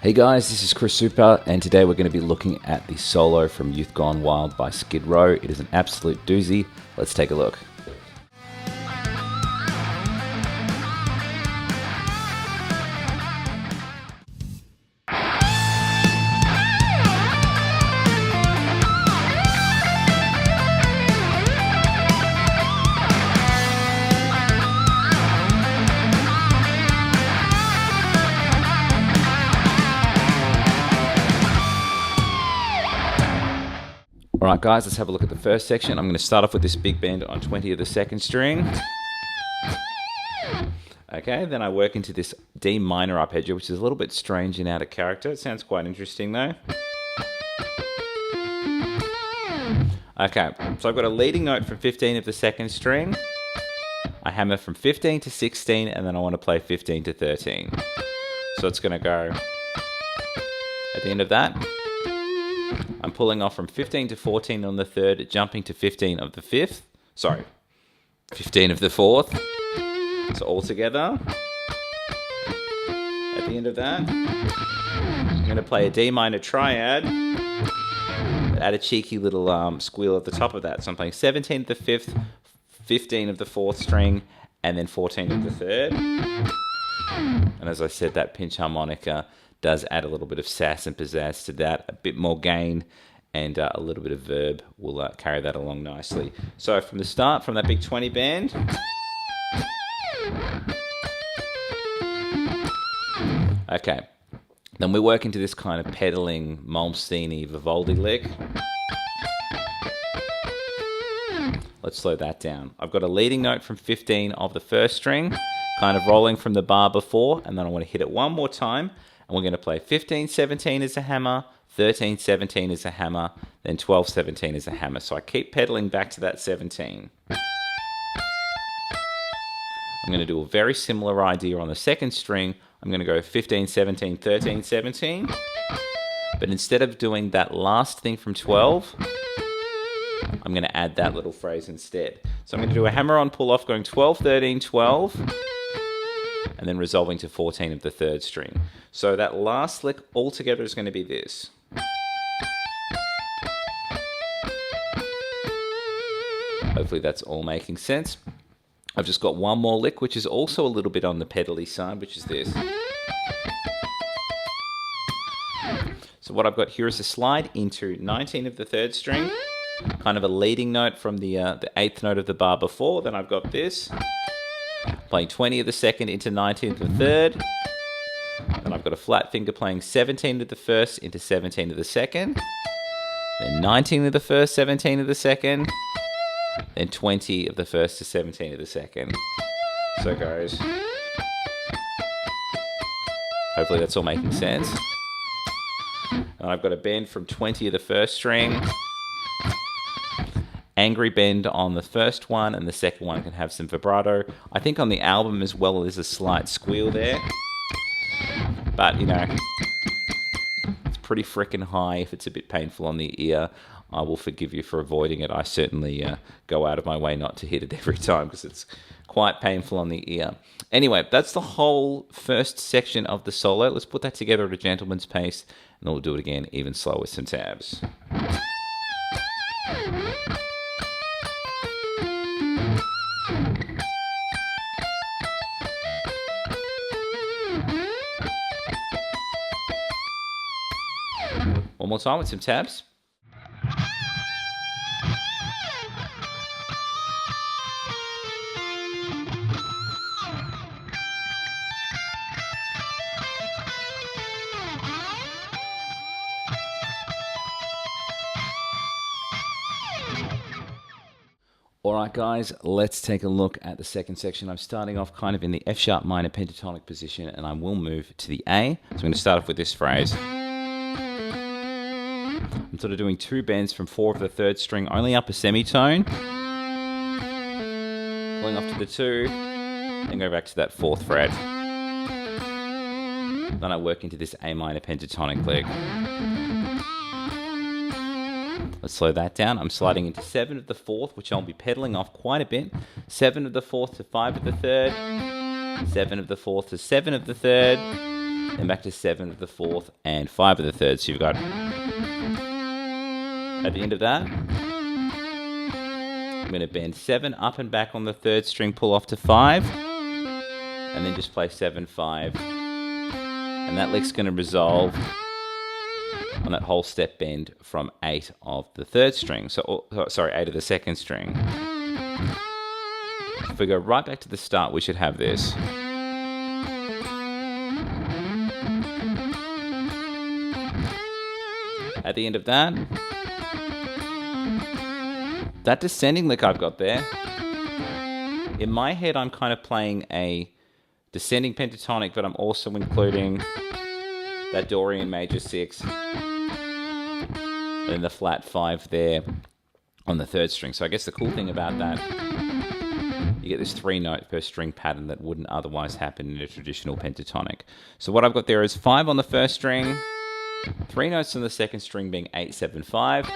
Hey guys, this is Chris Udemy, and today we're going to be looking at the solo from Youth Gone Wild by Skid Row. It is an absolute doozy. Let's take a look. Alright guys, let's have a look at the first section. I'm going to start off with this big bend on 20 of the second string. Okay, then I work into this D minor arpeggio, which is a little bit strange and out of character. It sounds quite interesting though. Okay, so I've got a leading note from 15 of the second string. I hammer from 15 to 16, and then I want to play 15 to 13. So it's going to go at the end of that. I'm pulling off from 15 to 14 on the third, jumping to 15 of the fifth. Sorry, 15 of the fourth. So all together. At the end of that, I'm going to play a D minor triad. Add a cheeky little squeal at the top of that. So I'm playing 17 of the fifth, 15 of the fourth string, and then 14 of the third. And as I said, that pinch harmonica does add a little bit of sass and pizzazz to that, a bit more gain, and a little bit of verb will carry that along nicely. So from the start, from that big 20 band, okay, then we work into this kind of pedaling Malmsteen-y Vivaldi lick. Let's slow that down. I've got a leading note from 15 of the first string, kind of rolling from the bar before, and then I want to hit it one more time. And we're going to play 15-17 as a hammer, 13-17 as a hammer, then 12-17 as a hammer. So I keep pedaling back to that 17. I'm going to do a very similar idea on the second string. I'm going to go 15-17, 13-17. But instead of doing that last thing from 12, I'm going to add that little phrase instead. So I'm going to do a hammer-on pull-off going 12, 13, 12. And then resolving to 14 of the third string. So that last lick altogether is going to be this. Hopefully that's all making sense. I've just got one more lick, which is also a little bit on the pedally side, which is this. So what I've got here is a slide into 19 of the third string, kind of a leading note from the eighth note of the bar before. Then I've got this. Playing 20 of the second into 19 of the third. Then I've got a flat finger playing 17 of the first into 17 of the second. Then 19 of the first, 17 of the second. Then 20 of the first to 17 of the second. So it goes. Hopefully that's all making sense. And I've got a bend from 20 of the first string. Angry bend on the first one, and the second one can have some vibrato. I think on the album as well there's a slight squeal there. But, you know, it's pretty frickin' high. If it's a bit painful on the ear, I will forgive you for avoiding it. I certainly go out of my way not to hit it every time because it's quite painful on the ear. Anyway, that's the whole first section of the solo. Let's put that together at a gentleman's pace, and then we'll do it again even slower with some tabs. One more time with some tabs. Alright guys, let's take a look at the second section. I'm starting off kind of in the F sharp minor pentatonic position, and I will move to the A. So I'm going to start off with this phrase. I'm sort of doing two bends from 4 of the third string, only up a semitone. Pulling off to the 2, then go back to that 4th fret. Then I work into this A minor pentatonic lick. Let's slow that down. I'm sliding into 7 of the 4th, which I'll be pedaling off quite a bit. 7 of the 4th to 5 of the 3rd. 7 of the 4th to 7 of the 3rd. then back to 7 of the 4th, and 5 of the 3rd. So you've got, at the end of that, I'm going to bend 7 up and back on the 3rd string, pull off to 5, and then just play 7, 5. And that lick's going to resolve on that whole step bend from 8 of the 3rd string. So, 8 of the 2nd string. If we go right back to the start, we should have this. At the end of that, that descending lick I've got there, in my head I'm kind of playing a descending pentatonic, but I'm also including that Dorian major 6 and then the flat 5 there on the 3rd string. So I guess the cool thing about that, you get this 3 note per string pattern that wouldn't otherwise happen in a traditional pentatonic. So what I've got there is 5 on the 1st string, 3 notes on the 2nd string being 8, 7, 5,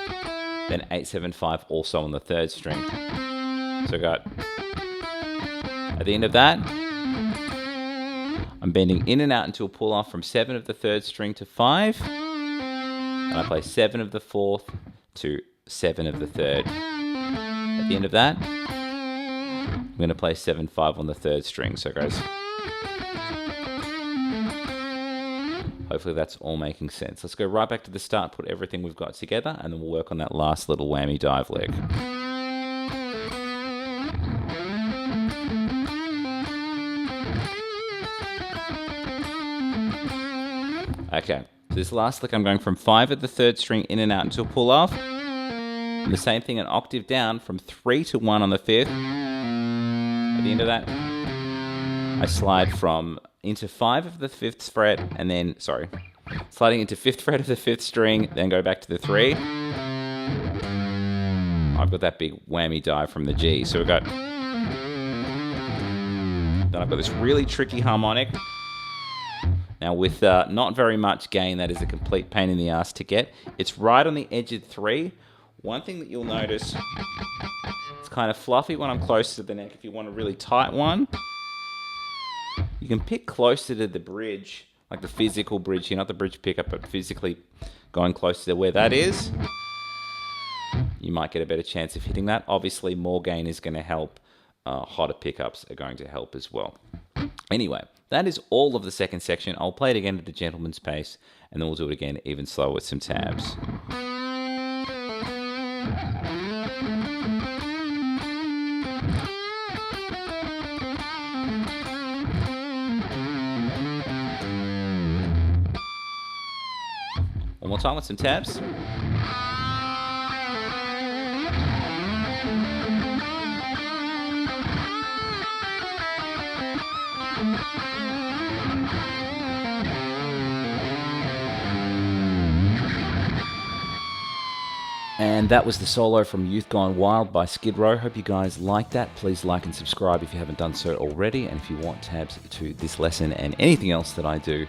then 8, 7, 5 also on the 3rd string. So I got, at the end of that, I'm bending in and out into a pull off from 7 of the 3rd string to 5, and I play 7 of the 4th to 7 of the 3rd. At the end of that, I'm going to play 7, 5 on the 3rd string. So guys, hopefully that's all making sense. Let's go right back to the start, put everything we've got together, and then we'll work on that last little whammy dive lick. Okay, so this last lick I'm going from 5 at the 3rd string in and out into a pull off. And the same thing an octave down from 3 to 1 on the 5th. At the end of that, I slide from into 5 of the 5th fret, and then, sliding into 5th fret of the 5th string, then go back to the 3. I've got that big whammy dive from the G. So we've got, then I've got this really tricky harmonic. Now with not very much gain, that is a complete pain in the ass to get. It's right on the edge of 3. One thing that you'll notice, it's kind of fluffy when I'm close to the neck. If you want a really tight one, you can pick closer to the bridge, like the physical bridge here, not the bridge pickup, but physically going close to where that is. You might get a better chance of hitting that. Obviously, more gain is going to help. Hotter pickups are going to help as well. Anyway, that is all of the 2nd section. I'll play it again at the gentleman's pace, and then we'll do it again even slower with some tabs. One more time with some tabs. And that was the solo from Youth Gone Wild by Skid Row. Hope you guys liked that. Please like and subscribe if you haven't done so already. And if you want tabs to this lesson and anything else that I do,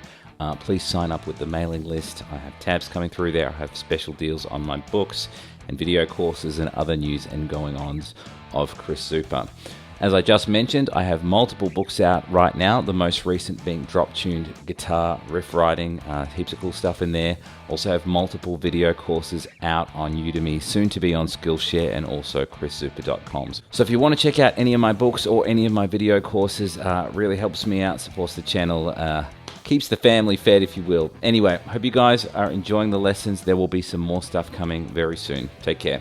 please sign up with the mailing list. I have tabs coming through there. I have special deals on my books and video courses and other news and going-ons of Chris Zoupa. As I just mentioned, I have multiple books out right now, the most recent being drop-tuned guitar riff writing, heaps of cool stuff in there. Also have multiple video courses out on Udemy, soon to be on Skillshare, and also chriszoupa.com. So if you want to check out any of my books or any of my video courses, really helps me out, supports the channel, keeps the family fed, if you will. Anyway, hope you guys are enjoying the lessons. There will be some more stuff coming very soon. Take care.